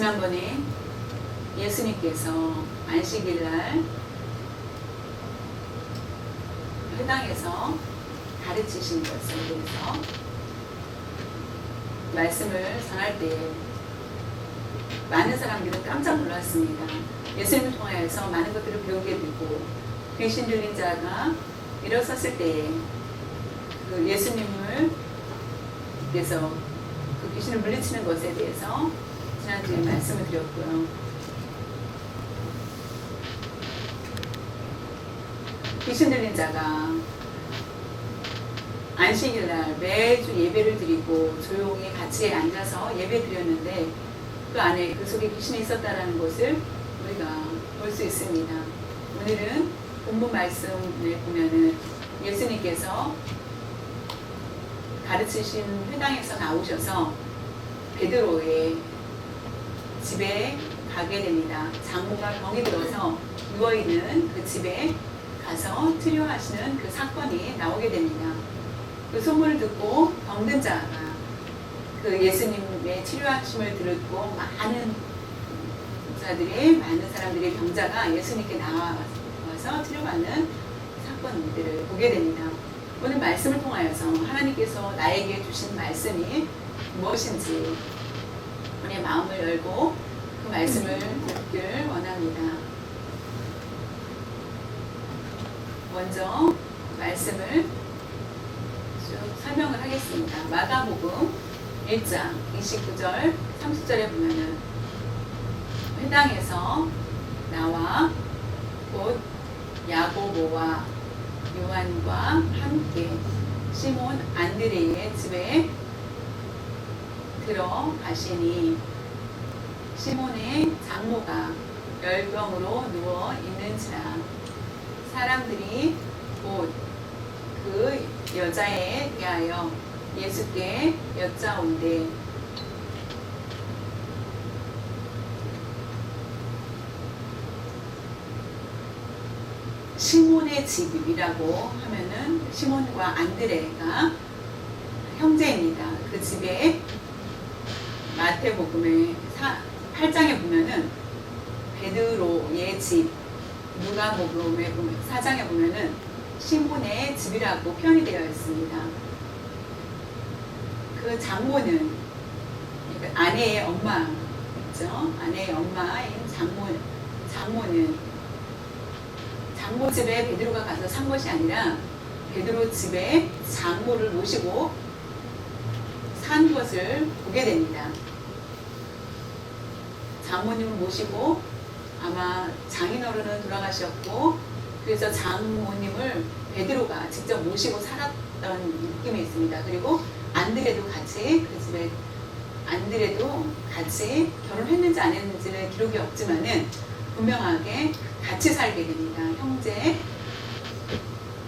지난번에 예수님께서 안식일날 회당에서 가르치신 것에 대해서 말씀을 전할 때 많은 사람들은 깜짝 놀랐습니다. 예수님을 통하여서 많은 것들을 배우게 되고, 귀신 들린 자가 일어섰을 때에 그 예수님을 그래서 그 귀신을 물리치는 것에 대해서 지난주에 말씀을 드렸고요. 귀신 들린 자가 안식일날 매주 예배를 드리고 조용히 같이 앉아서 예배 드렸는데 그 안에 그 속에 귀신이 있었다는 것을 우리가 볼 수 있습니다. 오늘은 본문 말씀을 보면은 예수님께서 가르치신 회당에서 나오셔서 베드로의 집에 가게 됩니다. 장모가 병이 들어서 누워있는 그 집에 가서 치료하시는 그 사건이 나오게 됩니다. 그 소문을 듣고 병든 자가 그 예수님의 치료하심을 듣고 많은 사람들의 병자가 예수님께 나와서 치료받는 사건들을 보게 됩니다. 오늘 말씀을 통하여서 하나님께서 나에게 주신 말씀이 무엇인지 우리의 마음을 열고 그 말씀을 듣길 원합니다. 먼저 말씀을 쭉 설명을 하겠습니다. 마가복음 1장 29절 30절에 보면은 회당에서 나와 곧 야고보와 요한과 함께 시몬 안드레의 집에 들어가시니 시몬의 장모가 열병으로 누워 있는지라 사람들이 곧 그 여자에 대하여 예수께 여짜온대 시몬의 집이라고 하면은 시몬과 안드레가 형제입니다. 그 집에 마태복음의 8장에 보면은 베드로의 집, 누가복음의 4장에 보면은 시몬의 집이라고 표현이 되어 있습니다. 그 장모는 그러니까 아내의 엄마죠. 아내의 엄마인 장모는 장모 집에 베드로가 가서 산 것이 아니라 베드로 집에 장모를 모시고 산 것을 보게 됩니다. 장모님을 모시고 아마 장인어른은 돌아가셨고 그래서 장모님을 베드로가 직접 모시고 살았던 느낌이 있습니다. 그리고 안드레도 같이 그 집에 안드레도 같이 결혼했는지 안 했는지는 기록이 없지만은 분명하게 같이 살게 됩니다. 형제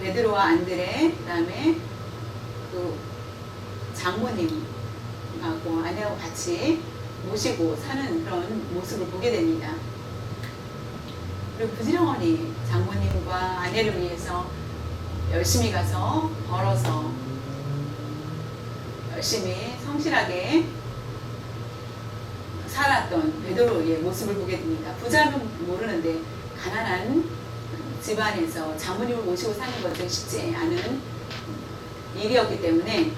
베드로와 안드레 그다음에 그 장모님하고 아내하고 같이 모시고 사는 그런 모습을 보게 됩니다. 그리고 부지런히 장모님과 아내를 위해서 열심히 가서 벌어서 열심히 성실하게 살았던 베드로의 모습을 보게 됩니다. 부자는 모르는데 가난한 집안에서 장모님을 모시고 사는 것은 쉽지 않은 일이었기 때문에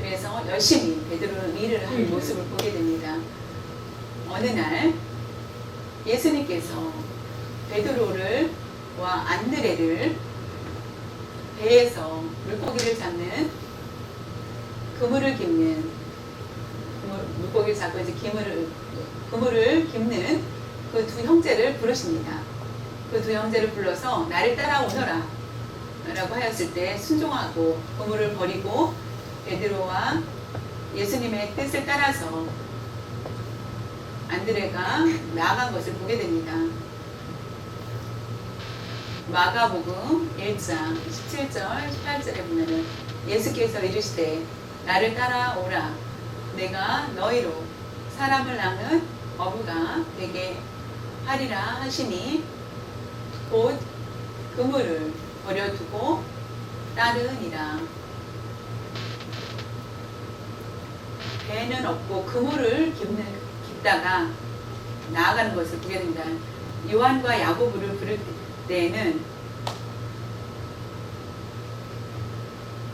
그래서 열심히 베드로는 일을 하는 모습을 보게 됩니다. 어느 날 예수님께서 베드로와 안드레를 배에서 물고기를 잡는 그물을 깁는 물고기를 잡고 이제 그물을 깁는 그 두 형제를 부르십니다. 그 두 형제를 불러서 나를 따라오너라 라고 하였을 때 순종하고 그물을 버리고 베드로와 예수님의 뜻을 따라서 안드레가 나아간 것을 보게 됩니다. 마가복음 1장 17절 18절에 보면은 예수께서 이르시되 나를 따라오라 내가 너희로 사람을 낳는 어부가 되게 하리라 하시니 곧 그물을 버려두고 따르니라. 배는 없고 그물을 깁다가 나아가는 것을 보게 됩니다. 요한과 야고보를 부를 때에는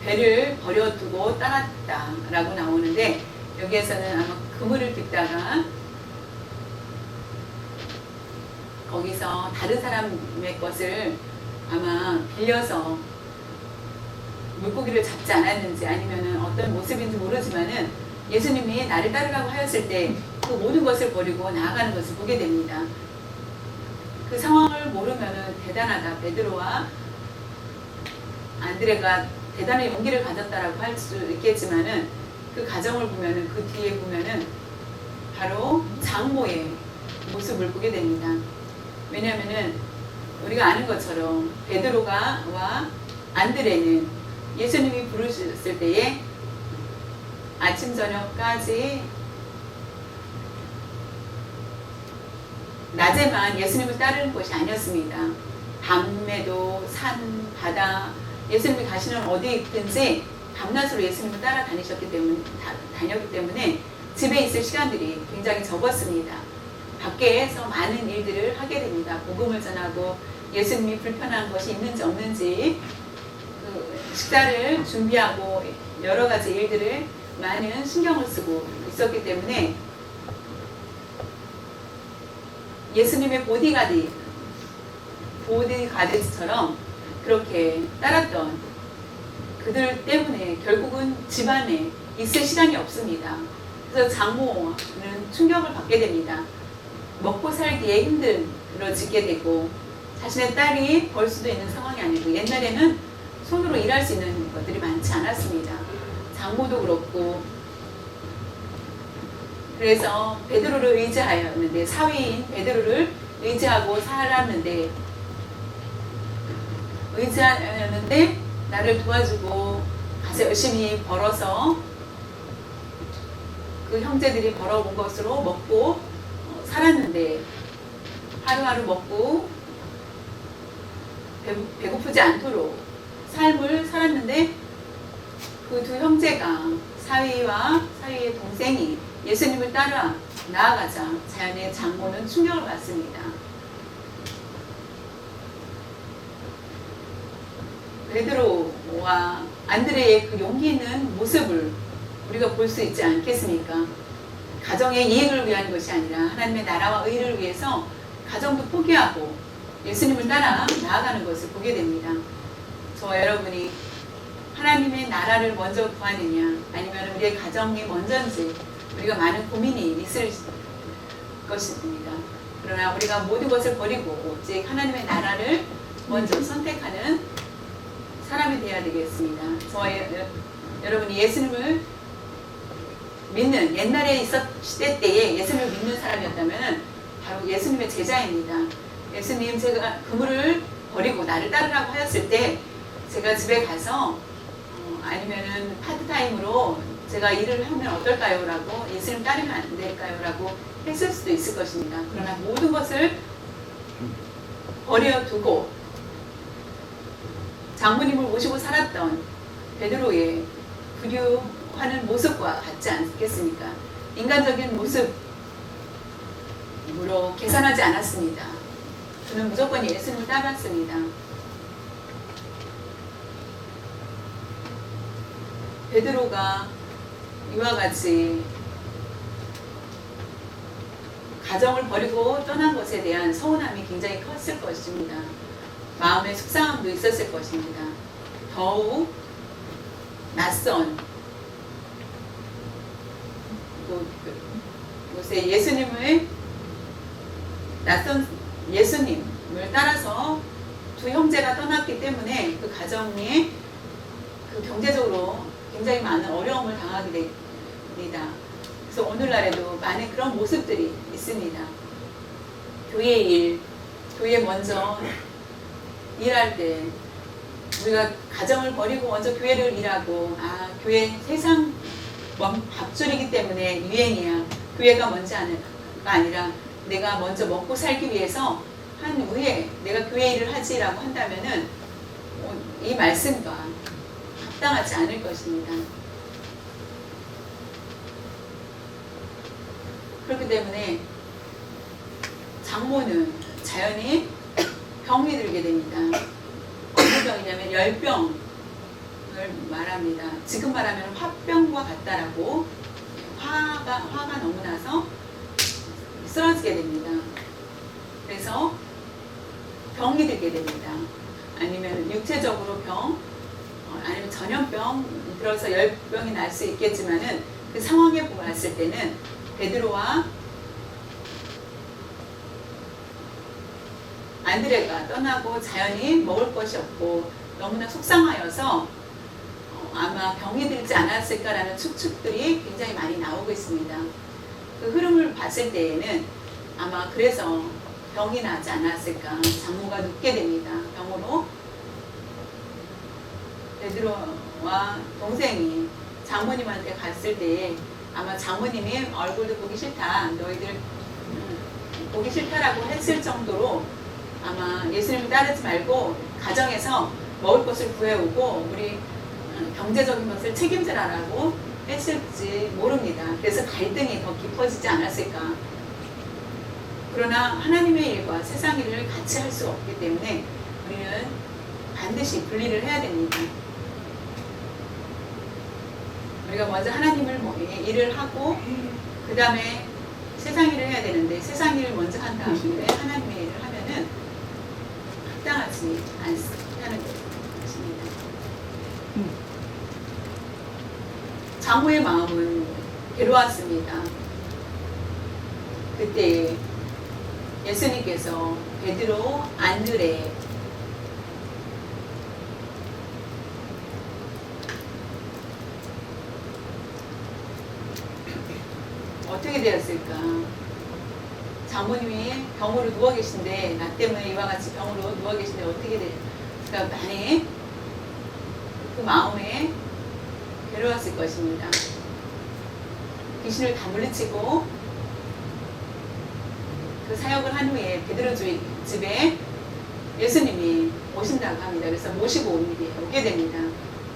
배를 버려두고 따랐다라고 나오는데, 여기에서는 아마 그물을 깃다가 거기서 다른 사람의 것을 아마 빌려서 물고기를 잡지 않았는지, 아니면 어떤 모습인지 모르지만은 예수님이 나를 따르라고 하였을 때 그 모든 것을 버리고 나아가는 것을 보게 됩니다. 그 상황을 모르면은 대단하다, 베드로와 안드레가 대단한 용기를 가졌다라고 할 수 있겠지만은, 그 과정을 보면은, 그 뒤에 보면은 바로 장모의 모습을 보게 됩니다. 왜냐하면은 우리가 아는 것처럼 베드로와 안드레는 예수님이 부르셨을 때에 아침 저녁까지 낮에만 예수님을 따르는 것이 아니었습니다. 밤에도 산, 바다, 예수님이 가시는 어디든지 밤낮으로 예수님을 따라다니셨기 때문에 집에 있을 시간들이 굉장히 적었습니다. 밖에서 많은 일들을 하게 됩니다. 복음을 전하고 예수님이 불편한 것이 있는지 없는지, 식사를 준비하고 여러 가지 일들을 많은 신경을 쓰고 있었기 때문에 예수님의 보디가드처럼 그렇게 따랐던 그들 때문에 결국은 집안에 있을 시간이 없습니다. 그래서 장모는 충격을 받게 됩니다. 먹고 살기에 힘들어지게 되고, 자신의 딸이 벌 수도 있는 상황이 아니고, 옛날에는 손으로 일할 수 있는 것들이 많지 않았습니다. 장모도 그렇고, 그래서 베드로를 의지하였는데, 사위인 베드로를 의지하고 살았는데, 나를 도와주고 가서 열심히 벌어서 그 형제들이 벌어온 것으로 먹고 살았는데, 하루하루 먹고 배고프지 않도록 삶을 살았는데, 그 두 형제가, 사위의 동생이 예수님을 따라 나아가자 자연의 장모는 충격을 받습니다. 베드로와 안드레의 그 용기 있는 모습을 우리가 볼 수 있지 않겠습니까? 가정의 이익을 위한 것이 아니라 하나님의 나라와 의를 위해서 가정도 포기하고 예수님을 따라 나아가는 것을 보게 됩니다. 저와 여러분이 하나님의 나라를 먼저 구하느냐, 아니면 우리의 가정이 먼저인지 우리가 많은 고민이 있을 것입니다. 그러나 우리가 모든 것을 버리고 오직 하나님의 나라를 먼저 선택하는 사람이 되어야 되겠습니다. 저와 여러분이 예수님을 믿는, 옛날에 시대 때에 예수님을 믿는 사람이었다면 바로 예수님의 제자입니다. 예수님, 제가 그물을 버리고 나를 따르라고 하였을 때 제가 집에 가서 아니면은 파트타임으로 제가 일을 하면 어떨까요? 라고, 예수님 따르면 안 될까요? 라고 했을 수도 있을 것입니다. 그러나 모든 것을 버려두고 장모님을 모시고 살았던 베드로의 부류하는 모습과 같지 않겠습니까? 인간적인 모습으로 계산하지 않았습니다. 그는 무조건 예수님을 따랐습니다. 베드로가 이와 같이 가정을 버리고 떠난 것에 대한 서운함이 굉장히 컸을 것입니다. 마음의 속상함도 있었을 것입니다. 더욱 낯선 곳에 낯선 예수님을 따라서 두 형제가 떠났기 때문에 그 가정에 그 경제적으로 굉장히 많은 어려움을 당하게 됩니다. 그래서 오늘날에도 많은 그런 모습들이 있습니다. 교회 먼저 일할 때 우리가 가정을 버리고 먼저 교회를 일하고, 교회 세상 밥줄이기 때문에 유행이야, 교회가 먼저가 아니라 내가 먼저 먹고 살기 위해서 한 후에 내가 교회 일을 하지라고 한다면은 이 말씀과 합당하지 않을 것입니다. 그렇기 때문에 장모는 자연히 병이 들게 됩니다. 어느 병이냐면 열병을 말합니다. 지금 말하면 화병과 같다라고 화가 너무 나서 쓰러지게 됩니다. 그래서 병이 들게 됩니다. 아니면 육체적으로 병, 아니면 전염병 들어서 열병이 날 수 있겠지만은 그 상황에 봤을 때는 베드로와 안드레가 떠나고 자연히 먹을 것이 없고 너무나 속상하여서 아마 병이 들지 않았을까라는 추측들이 굉장히 많이 나오고 있습니다. 그 흐름을 봤을 때에는 아마 그래서 병이 나지 않았을까. 장모가 눕게 됩니다. 병으로 베드로와 동생이 장모님한테 갔을 때 아마 장모님이 얼굴도 보기 싫다, 너희들 보기 싫다라고 했을 정도로 아마 예수님을 따르지 말고 가정에서 먹을 것을 구해오고 우리 경제적인 것을 책임지라라고 했을지 모릅니다. 그래서 갈등이 더 깊어지지 않았을까. 그러나 하나님의 일과 세상 일을 같이 할 수 없기 때문에 우리는 반드시 분리를 해야 됩니다. 우리가 먼저 하나님을 일을 하고 그 다음에 세상 일을 해야 되는데 세상 일을 먼저 한 다음에 하나님의 일을 하면은 합당하지 않다는 것입니다. 장모의 마음은 괴로웠습니다. 그때 예수님께서 베드로, 안드레 어떻게 되었을까? 장모님이 병으로 누워 계신데 나 때문에 이와 같이 병으로 누워 계신데 어떻게 될까? 많이 그 마음에 괴로웠을 것입니다. 귀신을 다 물리치고 그 사역을 한 후에 베드로 집에 예수님이 오신다고 합니다. 그래서 모시고 오게 됩니다.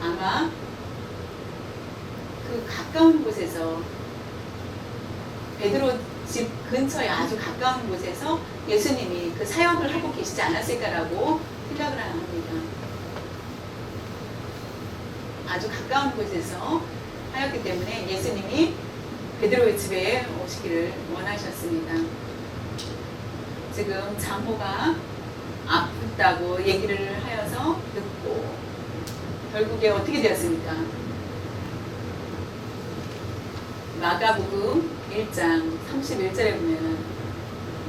아마 그 가까운 곳에서 베드로 집 근처에 아주 가까운 곳에서 예수님이 그 사역을 하고 계시지 않았을까라고 생각을 합니다. 아주 가까운 곳에서 하였기 때문에 예수님이 베드로의 집에 오시기를 원하셨습니다. 지금 장모가 아프다고 얘기를 하여서 듣고 결국에 어떻게 되었습니까? 마가복음 1장 31절에 보면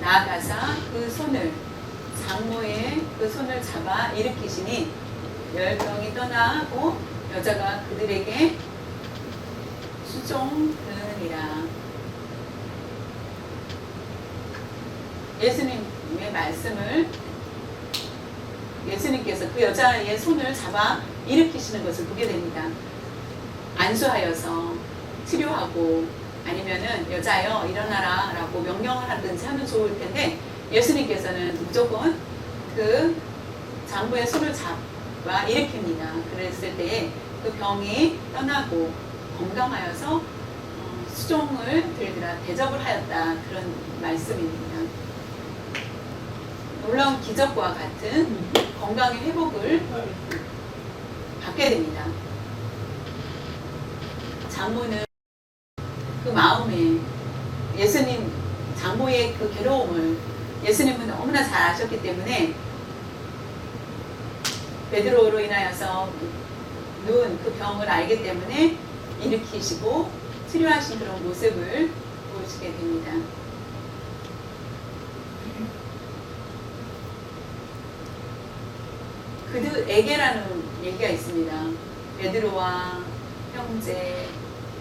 나아가사 그 손을 장모의 그 손을 잡아 일으키시니 열병이 떠나고 여자가 그들에게 수종드느니라. 예수님의 말씀을 예수님께서 그 여자의 손을 잡아 일으키시는 것을 보게 됩니다. 안수하여서 치료하고 아니면은 여자여 일어나라 라고 명령을 하든지 하면 좋을 텐데 예수님께서는 무조건 그 장부의 손을 잡아 일으킵니다. 그랬을 때 그 병이 떠나고 건강하여서 수종을 들더라 대접을 하였다 그런 말씀입니다. 놀라운 기적과 같은 건강의 회복을 받게 됩니다. 장모는 그 마음에 예수님 장모의 그 괴로움을 예수님은 너무나 잘 아셨기 때문에 베드로로 인하여서 누운 그 병을 알기 때문에 일으키시고 치료하신 그런 모습을 보시게 됩니다. 그들에게라는 얘기가 있습니다. 베드로와 형제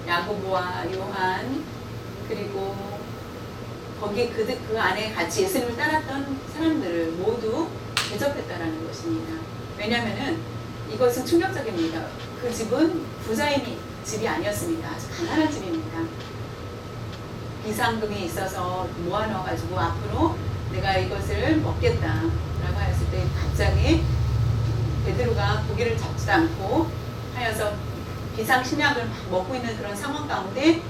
야고보와 요한 그리고 거기 그 안에 같이 예수님을 따랐던 사람들을 모두 대접했다라는 것입니다. 왜냐하면은 이것은 충격적입니다. 그 집은 부자인 집이 아니었습니다. 아주 가난한 집입니다. 비상금이 있어서 모아넣어가지고 앞으로 내가 이것을 먹겠다라고 하였을 때 갑자기 베드로가 고기를 잡지도 않고 하여서 비상식량을 막 먹고 있는 그런 상황 가운데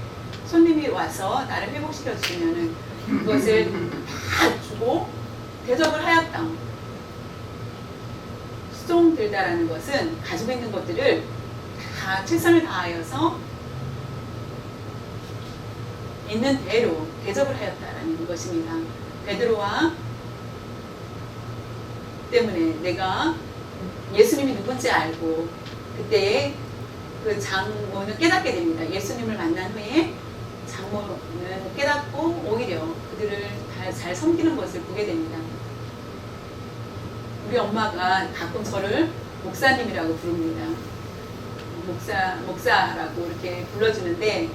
손님이 와서 나를 회복시켜 주시면은 그것을 다 주고 대접을 하였다. 수종들다라는 것은 가지고 있는 것들을 다 최선을 다하여서 있는 대로 대접을 하였다라는 것입니다. 베드로와 때문에 내가 예수님이 누군지 알고 그때의 그 장모는 깨닫게 됩니다. 예수님을 만난 후에 장모는 깨닫고 오히려 그들을 잘 섬기는 것을 보게 됩니다. 우리 엄마가 가끔 저를 목사님이라고 부릅니다. 목사라고 이렇게 불러주는데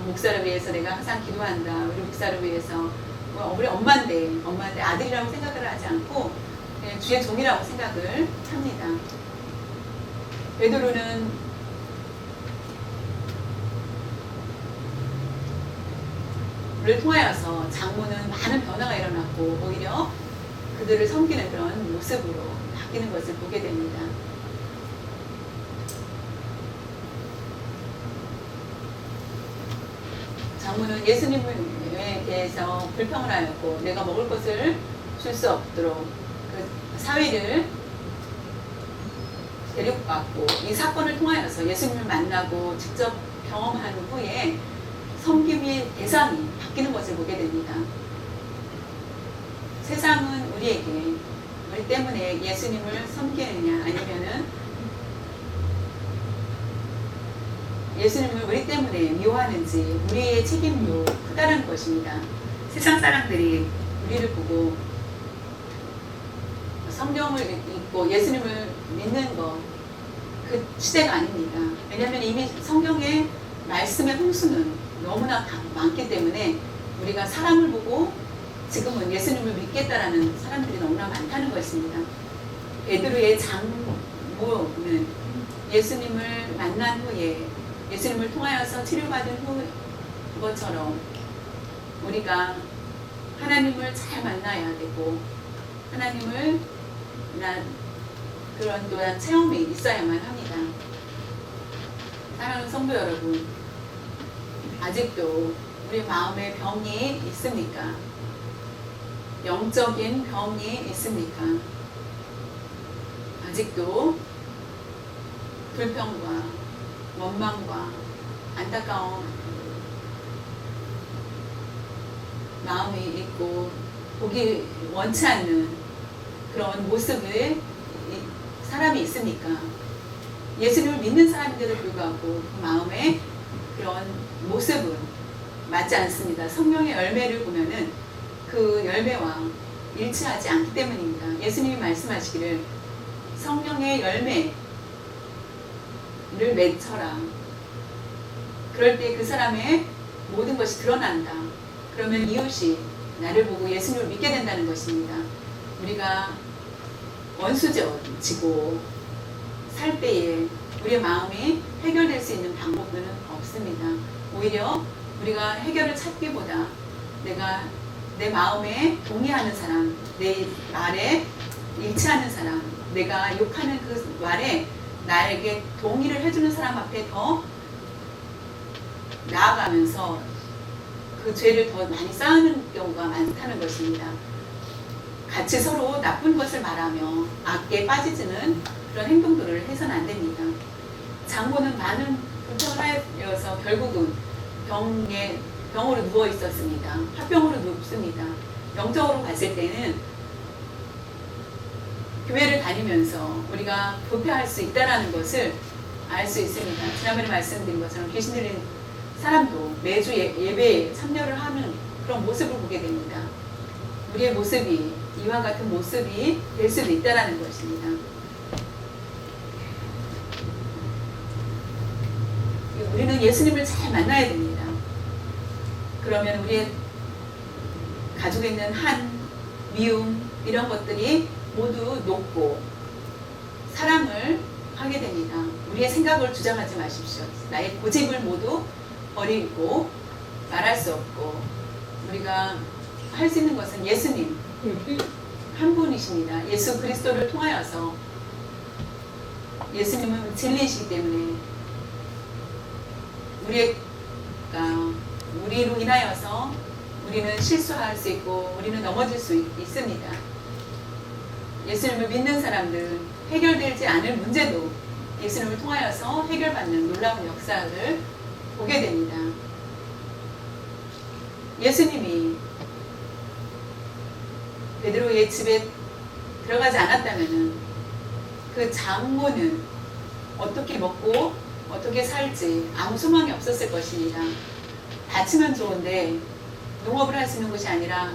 목사를 위해서 내가 항상 기도한다. 우리 목사를 위해서 우리 엄마인데 아들이라고 생각을 하지 않고 그냥 주의 종이라고 생각을 합니다. 베드로는 를 통하여서 장모는 많은 변화가 일어났고 오히려 그들을 섬기는 그런 모습으로 바뀌는 것을 보게 됩니다. 장모는 예수님에 대해서 불평을 하였고 내가 먹을 것을 줄 수 없도록 그 사위를 데리고 갔고 이 사건을 통하여서 예수님을 만나고 직접 경험한 후에 섬김의 대상이 바뀌는 것을 보게 됩니다. 세상은 우리 때문에 예수님을 섬기느냐 아니면은 예수님을 우리 때문에 미워하는지 우리의 책임도 크다는 것입니다. 세상 사람들이 우리를 보고 성경을 읽고 예수님을 믿는 것 그 시대가 아닙니다. 왜냐하면 이미 성경의 말씀의 홍수는 너무나 많기 때문에 우리가 사람을 보고 지금은 예수님을 믿겠다라는 사람들이 너무나 많다는 것입니다. 베드로의 장모는 예수님을 만난 후에 예수님을 통하여서 치료받은 것처럼 우리가 하나님을 잘 만나야 되고 하나님을 그런 또한 체험이 있어야만 합니다. 사랑하는 성도 여러분, 아직도 우리 마음에 병이 있습니까? 영적인 병이 있습니까? 아직도 불평과 원망과 안타까운 마음이 있고 보기 원치 않는 그런 모습의 사람이 있습니까? 예수님을 믿는 사람인데도 불구하고 그 마음에 그런 모습은 맞지 않습니다. 성령의 열매를 보면은 그 열매와 일치하지 않기 때문입니다. 예수님이 말씀하시기를 성령의 열매를 맺혀라. 그럴 때 그 사람의 모든 것이 드러난다. 그러면 이웃이 나를 보고 예수님을 믿게 된다는 것입니다. 우리가 원수지고 살 때에 우리의 마음이 해결될 수 있는 방법은 없습니다. 오히려 우리가 해결을 찾기보다 내가 내 마음에 동의하는 사람, 내 말에 일치하는 사람, 내가 욕하는 그 말에 나에게 동의를 해주는 사람 앞에 더 나아가면서 그 죄를 더 많이 쌓는 경우가 많다는 것입니다. 같이 서로 나쁜 것을 말하며 악에 빠지지는 그런 행동들을 해서는 안 됩니다. 장모는 많은 불평을 하여서 결국은 병으로 누워 있었습니다. 화병으로 눕습니다. 영적으로 봤을 때는 교회를 다니면서 우리가 부패할 수 있다는 것을 알 수 있습니다. 지난번에 말씀드린 것처럼 귀신 들린 사람도 매주 예배에 참여를 하는 그런 모습을 보게 됩니다. 우리의 모습이 이와 같은 모습이 될 수도 있다는 것입니다. 우리는 예수님을 잘 만나야 됩니다. 그러면 우리의 가지고 있는 한, 미움 이런 것들이 모두 녹고 사랑을 하게 됩니다. 우리의 생각을 주장하지 마십시오. 나의 고집을 모두 버리고 말할 수 없고 우리가 할 수 있는 것은 예수님 한 분이십니다. 예수 그리스도를 통하여서 예수님은 진리이시기 때문에 우리로 인하여서 우리는 실수할 수 있고 우리는 넘어질 수 있습니다. 예수님을 믿는 사람들 해결되지 않을 문제도 예수님을 통하여서 해결받는 놀라운 역사를 보게 됩니다. 예수님이 베드로의 집에 들어가지 않았다면 그 장모는 어떻게 먹고 어떻게 살지 아무 소망이 없었을 것입니다. 다치면 좋은데 농업을 할 수 있는 곳이 아니라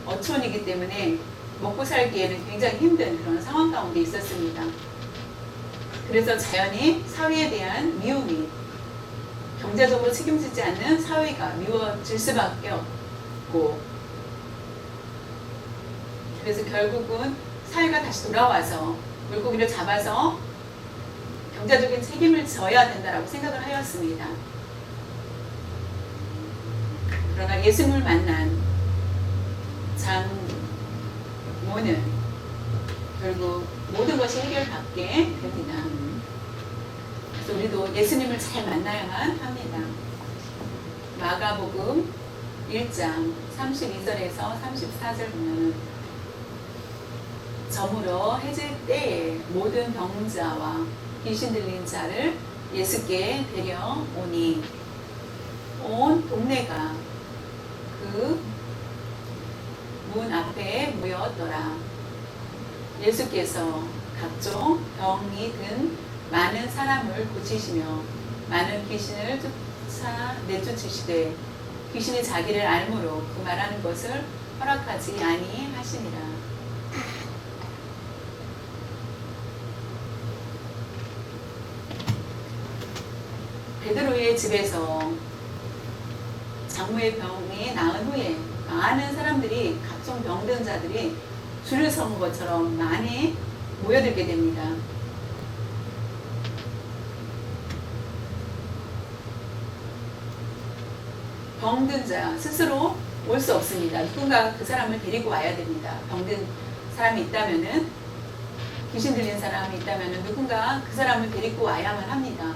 어촌이기 때문에 먹고 살기에는 굉장히 힘든 그런 상황 가운데 있었습니다. 그래서 자연히 사회에 대한 미움이 경제적으로 책임지지 않는 사회가 미워질 수밖에 없고, 그래서 결국은 사회가 다시 돌아와서 물고기를 잡아서 경제적인 책임을 져야 된다라고 생각을 하였습니다. 그러나 예수님을 만난 장모는 결국 모든 것이 해결받게 됩니다. 그래서 우리도 예수님을 잘 만나야만 합니다. 마가복음 1장 32절에서 34절 보면 저물어 해질 때에 모든 병자와 귀신 들린 자를 예수께 데려오니 온 동네가 그 문 앞에 모였더라. 예수께서 각종 병이 든 많은 사람을 고치시며 많은 귀신을 쫓아 내쫓으시되 귀신이 자기를 알므로 그 말하는 것을 허락하지 아니하시니라. 베드로의 집에서 장모의 병이 나은 후에 많은 사람들이 각종 병든 자들이 줄을 선 것처럼 많이 모여들게 됩니다. 병든 자 스스로 올 수 없습니다. 누군가 그 사람을 데리고 와야 됩니다. 병든 사람이 있다면은, 귀신 들린 사람이 있다면은 누군가 그 사람을 데리고 와야만 합니다.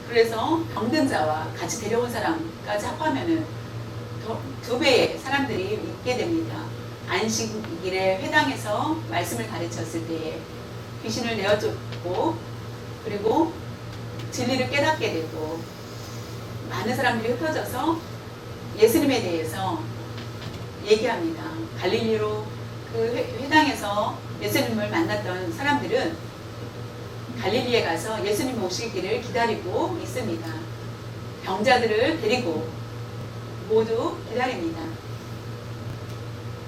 그래서 병든 자와 같이 데려온 사람까지 합하면은 두 배의 사람들이 있게 됩니다. 안식일에 회당에서 말씀을 가르쳤을 때에 귀신을 내어쫓고, 그리고 진리를 깨닫게 되고, 많은 사람들이 흩어져서 예수님에 대해서 얘기합니다. 갈릴리로 그 회당에서 예수님을 만났던 사람들은 갈릴리에 가서 예수님 오시기를 기다리고 있습니다. 병자들을 데리고 모두 기다립니다.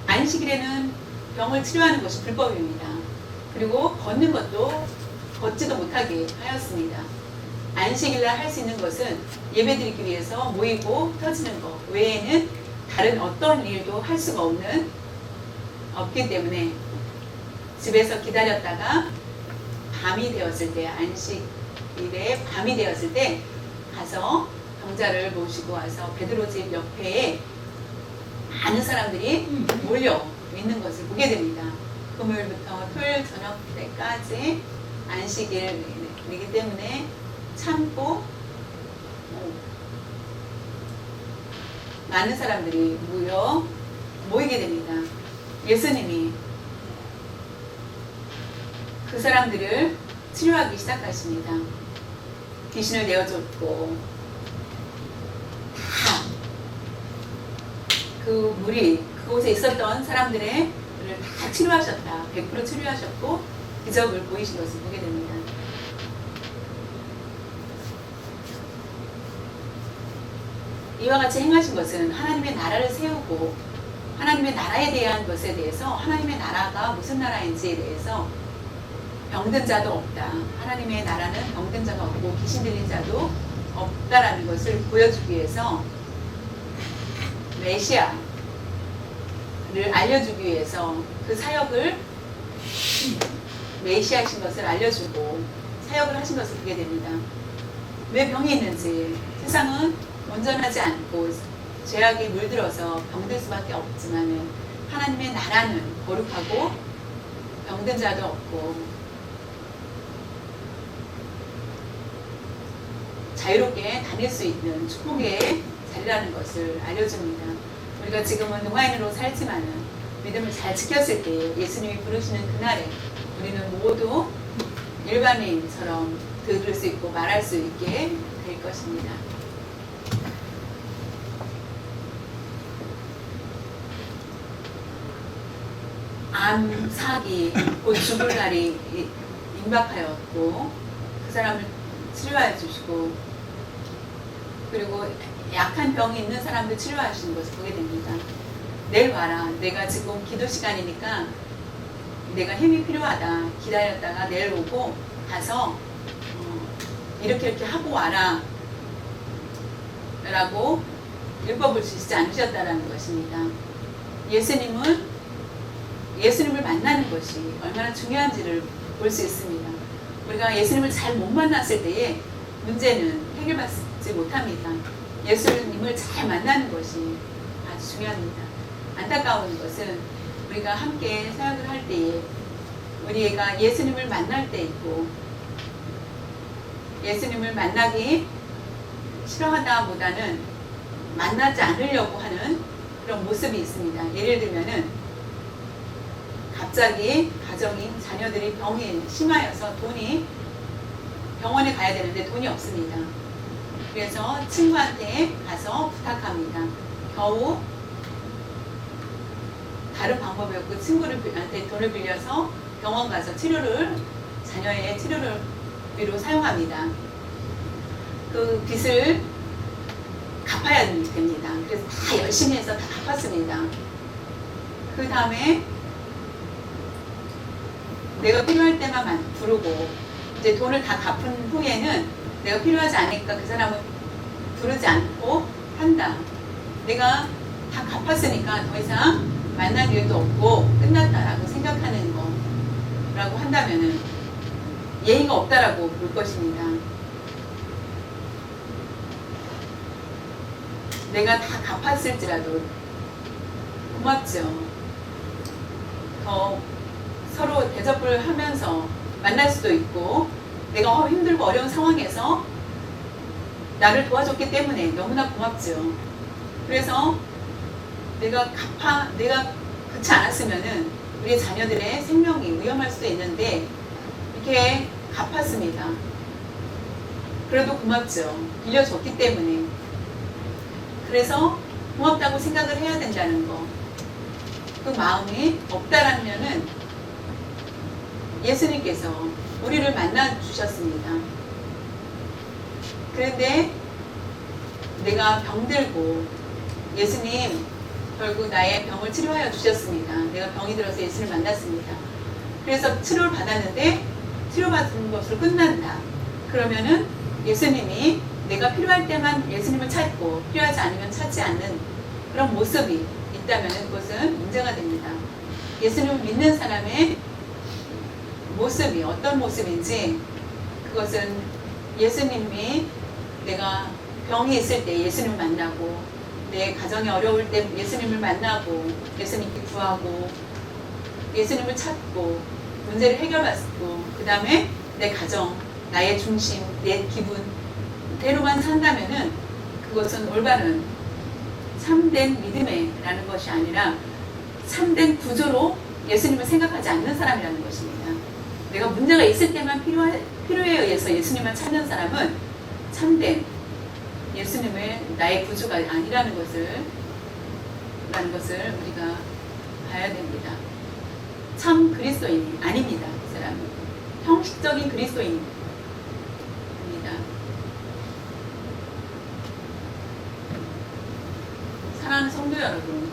안식일에는 병을 치료하는 것이 불법입니다. 그리고 걷는 것도 걷지도 못하게 하였습니다. 안식일날 할 수 있는 것은 예배드리기 위해서 모이고 터지는 것 외에는 다른 어떤 일도 할 수가 없기 때문에 집에서 기다렸다가 밤이 되었을 때, 안식일에 밤이 되었을 때 가서 병자를 모시고 와서 베드로 집 옆에 많은 사람들이 몰려 있는 것을 보게 됩니다. 금요일부터 토요일 저녁 때까지 안식일이기 때문에 참고 많은 사람들이 모이게 됩니다. 예수님이 그 사람들을 치료하기 시작하십니다. 귀신을 내어줬고 다 그 무리 그곳에 있었던 사람들을 다 치료하셨다. 100% 치료하셨고 기적을 보이신 것을 보게 됩니다. 이와 같이 행하신 것은 하나님의 나라를 세우고 하나님의 나라에 대한 것에 대해서, 하나님의 나라가 무슨 나라인지에 대해서 병든 자도 없다. 하나님의 나라는 병든 자가 없고 귀신 들린 자도 없다라는 것을 보여주기 위해서, 메시아를 알려주기 위해서 그 사역을, 메시아이신 것을 알려주고 사역을 하신 것을 보게 됩니다. 왜 병이 있는지, 세상은 온전하지 않고 죄악이 물들어서 병들 수밖에 없지만 하나님의 나라는 거룩하고 병든 자도 없고 자유롭게 다닐 수 있는 축복의 자리라는 것을 알려줍니다. 우리가 지금은 농아인으로 살지만은 믿음을 잘 지켰을 때 예수님이 부르시는 그날에 우리는 모두 일반인처럼 들을 수 있고 말할 수 있게 될 것입니다. 암, 사기, 곧 죽을 날이 임박하였고 그 사람을 치료해 주시고 그리고 약한 병이 있는 사람들 치료하시는 것을 보게 됩니다. 내일 와라. 내가 지금 기도 시간이니까 내가 힘이 필요하다. 기다렸다가 내일 오고 가서 이렇게 하고 와라 라고 율법을 주시지 않으셨다라는 것입니다. 예수님을 만나는 것이 얼마나 중요한지를 볼 수 있습니다. 우리가 예수님을 잘 못 만났을 때에 문제는 해결받지 못합니다. 예수님을 잘 만나는 것이 아주 중요합니다. 안타까운 것은 우리가 함께 사역을 할 때에 우리가 예수님을 만날 때 있고 예수님을 만나기 싫어하다 보다는 만나지 않으려고 하는 그런 모습이 있습니다. 예를 들면은 갑자기 가정이 자녀들이 병이 심하여서 병원에 가야 되는데 돈이 없습니다. 그래서 친구한테 가서 부탁합니다. 겨우 다른 방법이 없고 친구한테 돈을 빌려서 병원 가서 자녀의 치료비로 사용합니다. 그 빚을 갚아야 됩니다. 그래서 다 열심히 해서 다 갚았습니다. 그 다음에 내가 필요할 때만 부르고 이제 돈을 다 갚은 후에는 내가 필요하지 않으니까 그 사람은 부르지 않고 한다. 내가 다 갚았으니까 더 이상 만날 일도 없고 끝났다라고 생각하는 거라고 한다면은 예의가 없다라고 볼 것입니다. 내가 다 갚았을지라도 고맙죠. 더 서로 대접을 하면서 만날 수도 있고 내가 힘들고 어려운 상황에서 나를 도와줬기 때문에 너무나 고맙죠. 그래서 내가 그렇지 않았으면은 우리 자녀들의 생명이 위험할 수도 있는데 이렇게 갚았습니다. 그래도 고맙죠. 빌려줬기 때문에. 그래서 고맙다고 생각을 해야 된다는 거. 그 마음이 없다라면은 예수님께서 우리를 만나 주셨습니다. 그런데 내가 병들고 예수님 결국 나의 병을 치료하여 주셨습니다. 내가 병이 들어서 예수님을 만났습니다. 그래서 치료를 받았는데 치료받은 것으로 끝난다. 그러면은 예수님이 내가 필요할 때만 예수님을 찾고 필요하지 않으면 찾지 않는 그런 모습이 있다면 그것은 문제가 됩니다. 예수님을 믿는 사람의 모습이 어떤 모습인지 그것은 예수님이 내가 병이 있을 때 예수님을 만나고 내 가정이 어려울 때 예수님을 만나고 예수님께 구하고 예수님을 찾고 문제를 해결받고 그 다음에 내 가정, 나의 중심, 내 기분 대로만 산다면은 그것은 올바른 참된 믿음이라는 것이 아니라 참된 구조로 예수님을 생각하지 않는 사람이라는 것입니다. 내가 문제가 있을 때만 필요에 의해서 예수님을 찾는 사람은 참된 예수님의 나의 구주가 아니라는 것을 우리가 봐야 됩니다. 참 그리스도인이 아닙니다. 그 사람은 형식적인 그리스도인입니다. 사랑하는 성도 여러분,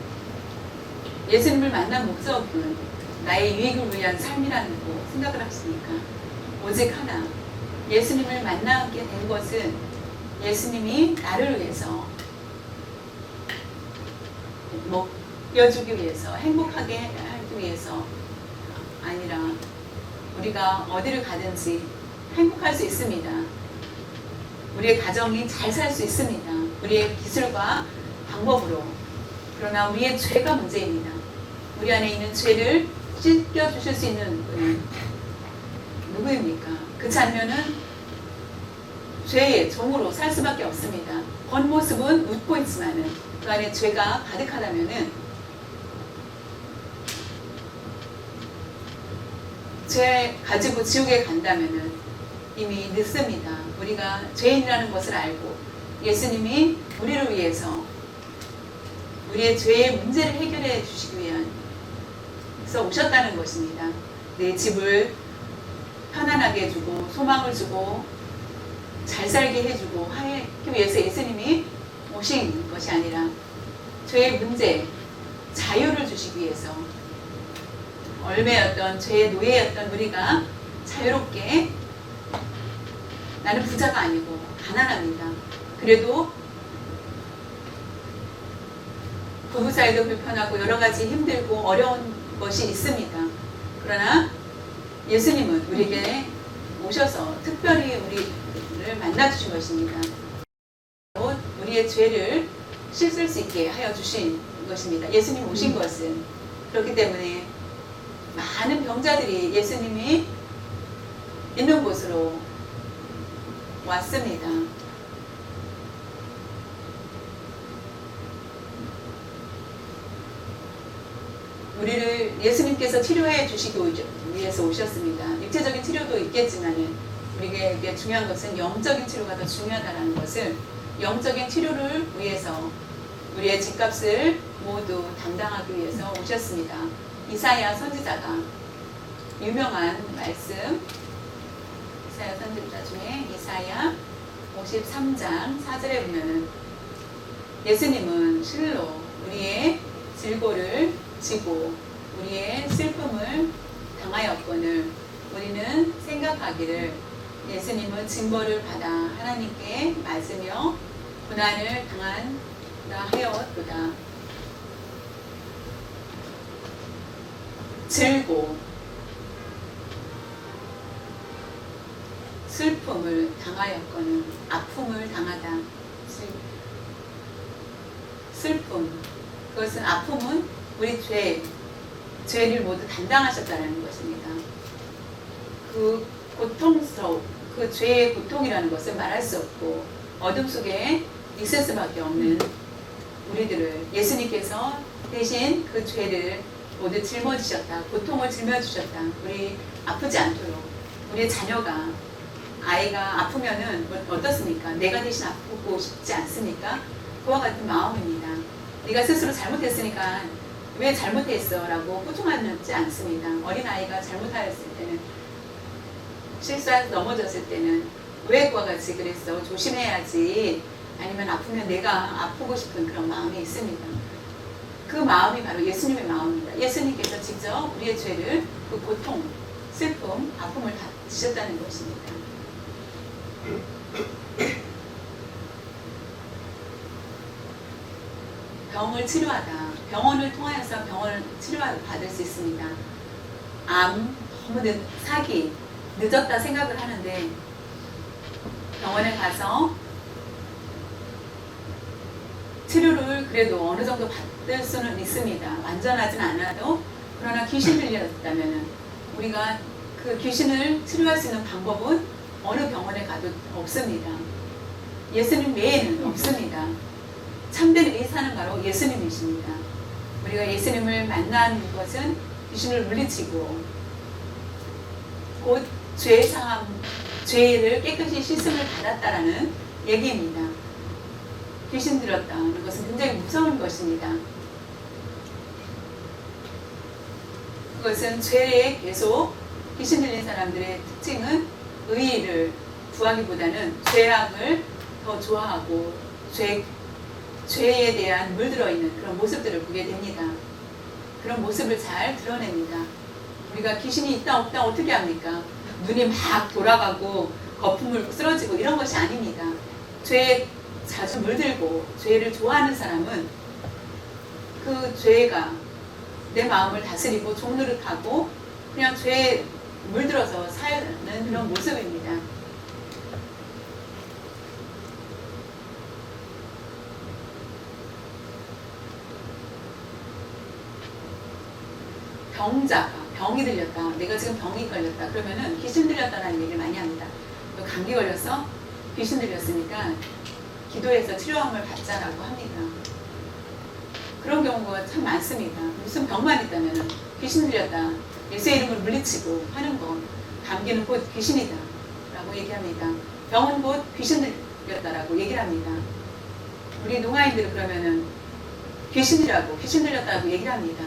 예수님을 만난 목적은 나의 유익을 위한 삶이라는 거 생각을 하십니까? 오직 하나, 예수님을 만나게 된 것은 예수님이 나를 위해서 먹여주기 위해서 행복하게 하기 위해서 아니라 우리가 어디를 가든지 행복할 수 있습니다. 우리의 가정이 잘 살 수 있습니다. 우리의 기술과 방법으로. 그러나 우리의 죄가 문제입니다. 우리 안에 있는 죄를 씻겨주실 수 있는 분은 누구입니까? 그렇지 않으면은 죄의 종으로 살 수밖에 없습니다. 겉모습은 웃고 있지만은 그 안에 죄가 가득하다면은 죄 가지고 지옥에 간다면은 이미 늦습니다. 우리가 죄인이라는 것을 알고 예수님이 우리를 위해서 우리의 죄의 문제를 해결해 주시기 위해서 오셨다는 것입니다. 내 집을 편안하게 해주고 소망을 주고 잘 살게 해주고 하기 위해서 예수님이 오신 것이 아니라 죄의 문제, 자유를 주시기 위해서 얼매였던 죄의 노예였던 우리가 자유롭게 나는 부자가 아니고 가난합니다. 그래도 부부 사이도 불편하고 여러 가지 힘들고 어려운 것이 있습니다. 그러나 예수님은 우리에게 오셔서 특별히 우리를 만나주신 것입니다. 우리의 죄를 씻을 수 있게 하여 주신 것입니다. 예수님 오신 것은 그렇기 때문에 많은 병자들이 예수님이 있는 곳으로 왔습니다. 우리를 예수님께서 치료해 주시기 위해서 오셨습니다. 육체적인 치료도 있겠지만 우리에게 중요한 것은 영적인 치료가 더 중요하다는 것을, 영적인 치료를 위해서 우리의 집값을 모두 담당하기 위해서 오셨습니다. 이사야 선지자가 유명한 말씀, 이사야 선지자 중에 이사야 53장 4절에 보면은 예수님은 실로 우리의 질고를 지고 우리의 슬픔을 당하였거늘 우리는 생각하기를 예수님은 징벌을 받아 하나님께 맞으며 고난을 당한다 하였도다. 질고 슬픔을 당하였거늘, 아픔을 당하다. 슬픔, 그것은 아픔은 우리 죄를 모두 담당하셨다는 것입니다. 그 고통스러운, 그 죄의 고통이라는 것을 말할 수 없고 어둠 속에 있을 수밖에 없는 우리들을 예수님께서 대신 그 죄를 모두 짊어지셨다. 고통을 짊어지셨다. 우리 아프지 않도록. 우리 자녀가, 아이가 아프면은 어떻습니까? 내가 대신 아프고 싶지 않습니까? 그와 같은 마음입니다. 네가 스스로 잘못했으니까 왜 잘못했어? 라고 꾸중하지 않습니다. 어린아이가 잘못하였을 때는, 실수해서 넘어졌을 때는 왜 그와 같이 그랬어? 조심해야지. 아니면 아프면 내가 아프고 싶은 그런 마음이 있습니다. 그 마음이 바로 예수님의 마음입니다. 예수님께서 직접 우리의 죄를, 그 고통, 슬픔, 아픔을 다 지셨다는 것입니다. 병을 치료하다. 병원을 통하여서 병원을 치료받을 수 있습니다. 암, 너무 사기, 늦었다 생각을 하는데 병원에 가서 치료를 그래도 어느 정도 받을 수는 있습니다. 완전하진 않아도. 그러나 귀신 들렸다면 우리가 그 귀신을 치료할 수 있는 방법은 어느 병원에 가도 없습니다. 예수님 외에는 없습니다. 참된 의사는 바로 예수님이십니다. 우리가 예수님을 만난 것은 귀신을 물리치고 곧 죄를 깨끗이 씻음을 받았다라는 얘기입니다. 귀신 들었다는 것은 굉장히 무서운 것입니다. 그것은 죄에 계속 귀신 들린 사람들의 특징은 의의를 구하기보다는 죄악을 더 좋아하고 죄에 대한 물들어 있는 그런 모습들을 보게 됩니다. 그런 모습을 잘 드러냅니다. 우리가 귀신이 있다 없다 어떻게 합니까? 눈이 막 돌아가고 거품을 쓰러지고 이런 것이 아닙니다. 죄에 자주 물들고 죄를 좋아하는 사람은 그 죄가 내 마음을 다스리고 종노릇하고 그냥 죄에 물들어서 사는 그런 모습입니다. 병자가 병이 들렸다. 내가 지금 병이 걸렸다. 그러면은 귀신 들렸다는 얘기를 많이 합니다. 너 감기 걸렸어? 귀신 들렸으니까 기도해서 치료함을 받자라고 합니다. 그런 경우가 참 많습니다. 무슨 병만 있다면 귀신 들렸다, 예수의 이름을 물리치고 하는 거, 감기는 곧 귀신이다 라고 얘기합니다. 병은 곧 귀신 들렸다라고 얘기를 합니다. 우리 농아인들은 그러면은 귀신이라고, 귀신 들렸다고 얘기를 합니다.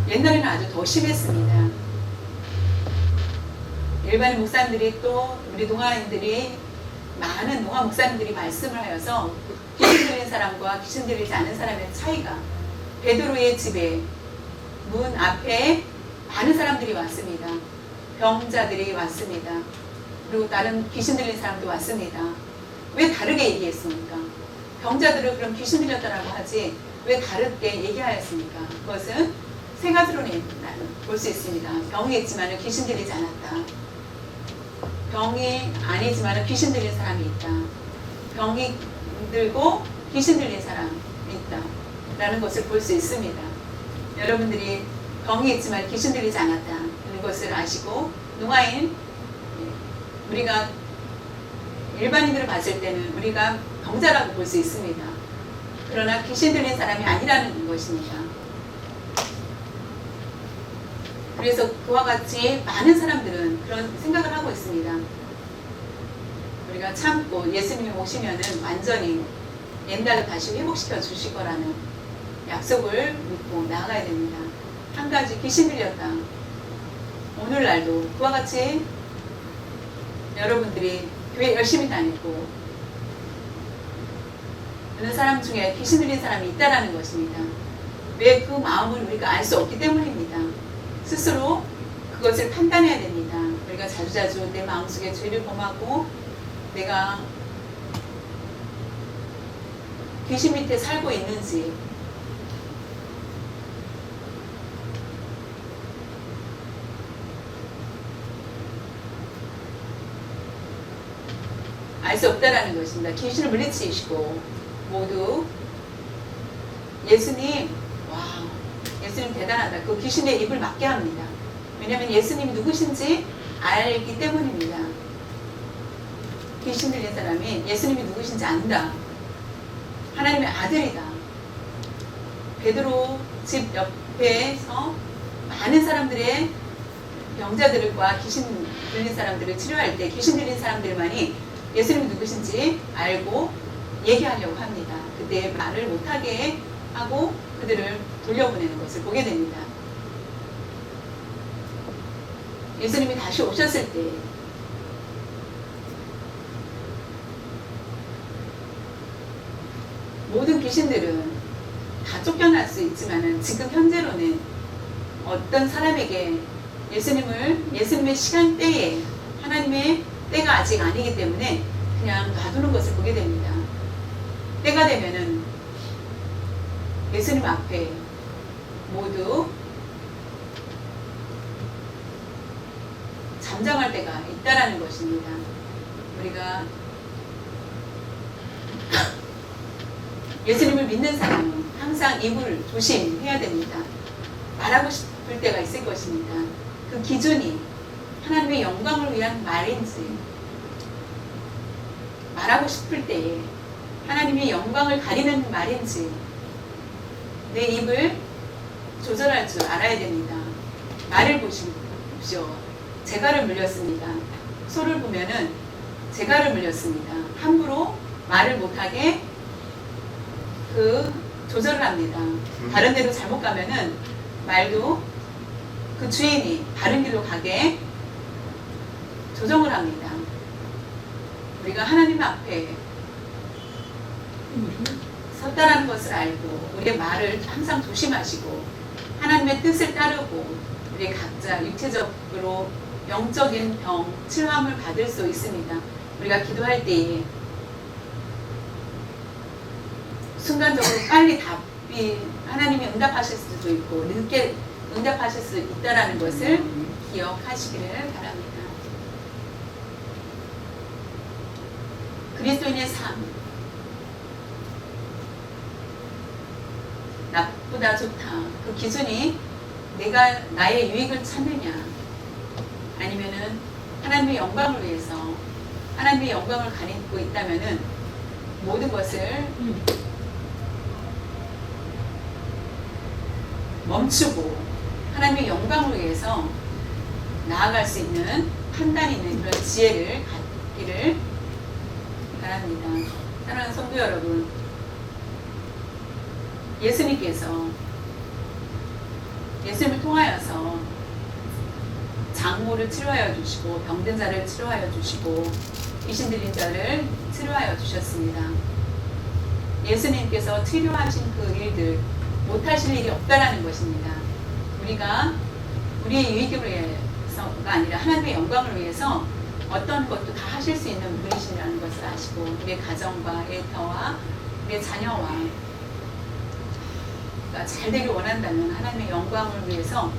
옛날에는 아주 더 심했습니다. 일반 목사님들이 또 우리 농아인들이, 많은 농아 목사님들이 말씀을 하여서 귀신 들린 사람과 귀신 들리지 않은 사람의 차이가, 베드로의 집에 문 앞에 많은 사람들이 왔습니다. 병자들이 왔습니다. 그리고 다른 귀신 들린 사람도 왔습니다. 왜 다르게 얘기했습니까? 병자들을 그럼 귀신 들렸다라고 하지 왜 다르게 얘기하였습니까? 그것은 세 가지로 볼 수 있습니다. 병이 있지만 귀신 들리지 않았다. 병이 아니지만 귀신 들린 사람이 있다. 병이 들고 귀신 들린 사람이 있다 라는 것을 볼 수 있습니다. 여러분들이 병이 있지만 귀신 들리지 않았다는 것을 아시고, 농아인, 우리가 일반인들을 봤을 때는 우리가 병자라고 볼 수 있습니다. 그러나 귀신 들린 사람이 아니라는 것입니다. 그래서 그와 같이 많은 사람들은 그런 생각을 하고 있습니다. 우리가 참고 예수님이 오시면은 완전히 옛날로 다시 회복시켜 주실 거라는 약속을 믿고 나아가야 됩니다. 한 가지, 귀신 들렸다. 오늘날도 그와 같이 여러분들이 교회 열심히 다니고 어느 사람 중에 귀신 들린 사람이 있다라는 것입니다. 왜 그 마음을 우리가 알 수 없기 때문입니다. 스스로 그것을 판단해야 됩니다. 우리가 자주자주 내 마음속에 죄를 범하고 내가 귀신 밑에 살고 있는지, 알 수 없다라는 것입니다. 귀신을 물리치시고 모두 예수님, 와, 예수님 대단하다. 그 귀신의 입을 막게 합니다. 왜냐하면 예수님이 누구신지 알기 때문입니다. 귀신 들린 사람이 예수님이 누구신지 안다. 하나님의 아들이다. 베드로 집 옆에서 많은 사람들의 병자들과 귀신 들린 사람들을 치료할 때 귀신 들린 사람들만이 예수님이 누구신지 알고 얘기하려고 합니다. 그때 말을 못하게 하고 그들을 돌려보내는 것을 보게 됩니다. 예수님이 다시 오셨을 때 모든 귀신들은 다 쫓겨날 수 있지만 지금 현재로는 어떤 사람에게 예수님의 시간대에, 하나님의 때가 아직 아니기 때문에 그냥 놔두는 것을 보게 됩니다. 때가 되면은 예수님 앞에 모두 잠잠할 때가 있다라는 것입니다. 우리가 예수님을 믿는 사람은 항상 입을 조심해야 됩니다. 말하고 싶을 때가 있을 것입니다. 그 기준이 하나님의 영광을 위한 말인지, 말하고 싶을 때에 하나님의 영광을 가리는 말인지 내 입을 조절할 줄 알아야 됩니다. 말을 보십시오. 재갈을 물렸습니다. 소를 보면은 재갈을 물렸습니다. 함부로 말을 못하게 조절을 합니다. 다른 데로 잘못 가면은 말도 그 주인이 다른 길로 가게 조정을 합니다. 우리가 하나님 앞에 섰다라는 것을 알고 우리의 말을 항상 조심하시고 하나님의 뜻을 따르고 우리 각자 육체적으로 영적인 병, 치료함을 받을 수 있습니다. 우리가 기도할 때에 순간적으로 빨리 답이 하나님이 응답하실 수도 있고 늦게 응답하실 수 있다는 것을 기억하시기를 바랍니다. 그리스도인의 삶, 나쁘다 좋다 그 기준이 내가 나의 유익을 찾느냐 아니면은 하나님의 영광을 위해서 하나님의 영광을 가리고 있다면은 모든 것을 멈추고 하나님의 영광을 위해서 나아갈 수 있는 판단 있는 그런 지혜를 갖기를 바랍니다. 사랑하는 성도 여러분, 예수님께서 예수님을 통하여서 장모를 치료하여 주시고 병든 자를 치료하여 주시고 귀신 들린 자를 치료하여 주셨습니다. 예수님께서 치료하신 그 일들 못하실 일이 없다라는 것입니다. 우리가 우리의 유익을 위해서가 아니라 하나님의 영광을 위해서 어떤 것도 다 하실 수 있는 분이시라는 것을 아시고 우리의 가정과 일터와 우리의 자녀와 잘 되길 원한다면 하나님의 영광을 위해서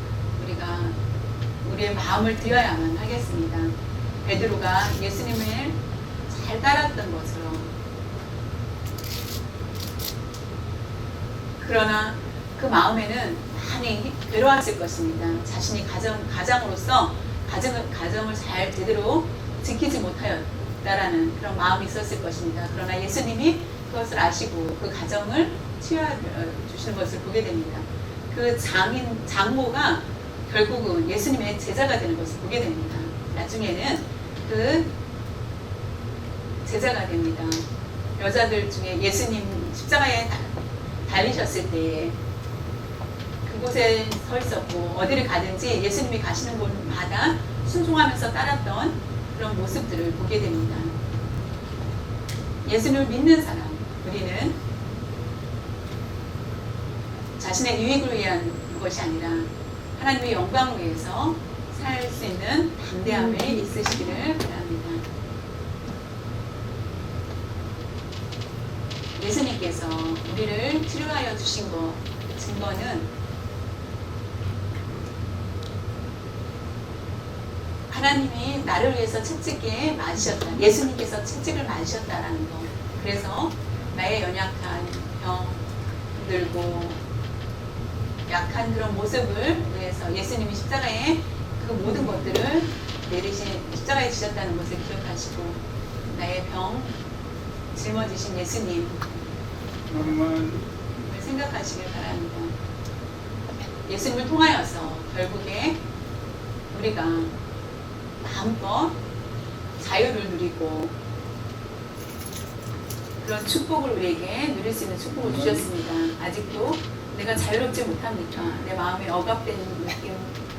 우리가 우리의 마음을 드려야만 하겠습니다. 베드로가 예수님을 잘 따랐던 것처럼, 그러나 그 마음에는 많이 괴로웠을 것입니다. 자신이 가장으로서 가정을 잘 제대로 지키지 못하였다라는 그런 마음이 있었을 것입니다. 그러나 예수님이 그것을 아시고 그 가정을 치유해 주시는 것을 보게 됩니다. 그 장모가 결국은 예수님의 제자가 되는 것을 보게 됩니다. 나중에는 그 제자가 됩니다. 여자들 중에 예수님 십자가에 달리셨을 때에 그곳에 서 있었고 어디를 가든지 예수님이 가시는 곳마다 순종하면서 따랐던 그런 모습들을 보게 됩니다. 예수님을 믿는 사람, 우리는 자신의 유익을 위한 것이 아니라 하나님의 영광을 위해서 살 수 있는 담대함이 있으시기를 바랍니다. 예수님께서 우리를 치료하여 주신 증거는 하나님이 나를 위해서 채찍에 맞으셨다. 예수님께서 채찍을 맞으셨다라는 것. 그래서 나의 연약한 병, 힘들고 약한 그런 모습을 위해서 예수님이 십자가에 그 모든 것들을 십자가에 지셨다는 것을 기억하시고 나의 병 짊어지신 예수님을 생각하시길 바랍니다. 예수님을 통하여서 결국에 우리가 마음껏 자유를 누리고 그런 축복을 우리에게 누릴 수 있는 축복을 주셨습니다. 아직도 내가 자유롭지 못합니까? 내 마음에 억압된 느낌,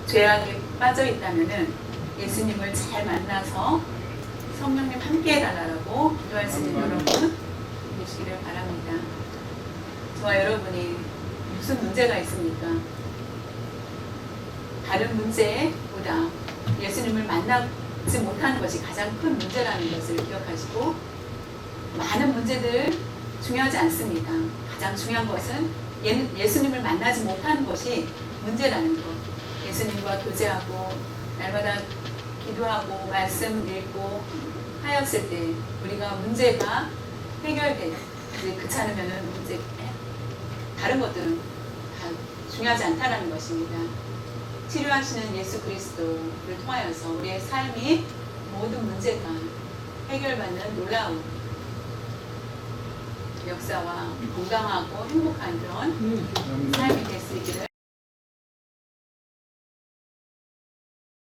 죄악에 빠져 있다면은 예수님을 잘 만나서 성령님 함께 해달라고 기도할 수 있는 여러분 되시기를 바랍니다. 저와 여러분이 무슨 문제가 있습니까? 다른 문제보다 예수님을 만나지 못하는 것이 가장 큰 문제라는 것을 기억하시고 많은 문제들 중요하지 않습니다. 가장 중요한 것은 예수님을 만나지 못하는 것이 문제라는 것. 예수님과 교제하고 날마다 기도하고 말씀 읽고 하였을 때 우리가 문제가 해결되지 그찮으면은 문제 다른 것들은 다 중요하지 않다는 것입니다. 치료하시는 예수 그리스도를 통하여서 우리의 삶이 모든 문제가 해결받는 놀라운 역사와 건강하고 행복한 그런 삶